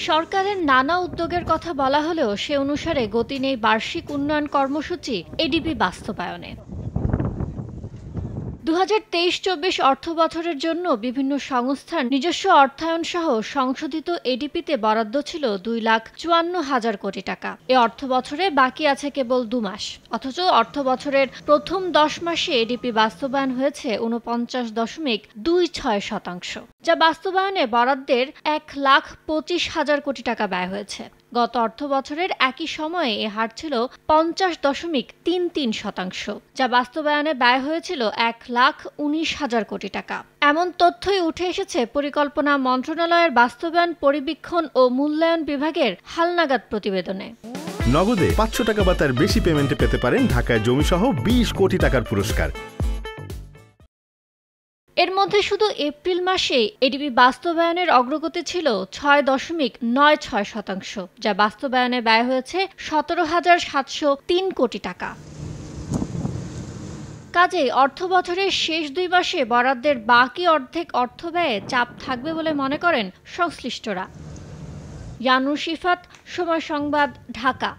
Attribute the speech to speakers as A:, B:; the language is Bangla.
A: সরকারের নানা উদ্যোগের কথা বলা হলেও সে অনুসারে গতি নেই বার্ষিক উন্নয়ন কর্মসূচি এডিপি বাস্তবায়নে। ২০২৩-২৪ অর্থবছরের জন্য বিভিন্ন সংস্থার নিজস্ব অর্থায়ন সহ সংশোধিত এডিপিতে বরাদ্দ ছিল ২,৫৪,০০০ কোটি টাকা। এ অর্থবছরে বাকি আছে কেবল ২ মাস, অথচ অর্থবছরের প্রথম ১০ মাসে এডিপি বাস্তবায়ন হয়েছে ৪৯.২৬%, যা বাস্তবায়নে বরাদ্দের ১,২৫,০০০ কোটি টাকা ব্যয় হয়েছে। গত অর্থবছরের একই সময়ে এ হার ছিল ৫০.৩৩%, যা বাস্তবায়নে ব্যয় হয়েছিল ১,১৯,০০০ কোটি টাকা। এমন তথ্যই উঠে এসেছে পরিকল্পনা মন্ত্রণালয়ের বাস্তবায়ন পরিবীক্ষণ ও মূল্যায়ন বিভাগের হালনাগাদ প্রতিবেদনে।
B: নগদে ৫০০ টাকা বা তার বেশি পেমেন্টে পেতে পারেন ঢাকায় জমিসহ ২০ কোটি টাকার পুরস্কার।
A: এর মধ্যে শুধু এপ্রিল মাসে এডিপি বাস্তবায়নের অগ্রগতি ছিল ৬.৯৬%, যা বাস্তবায়নে ব্যয় হয়েছে ১৭,৭০৩ কোটি টাকা। কাজেই অর্থবছরের শেষ ২ মাসে বরাদ্দের বাকি অর্ধেক অর্থ ব্যয়ে চাপ থাকবে বলে মনে করেন সংশ্লিষ্টরা। ইয়ানুর শিফাত, সময় সংবাদ, ঢাকা।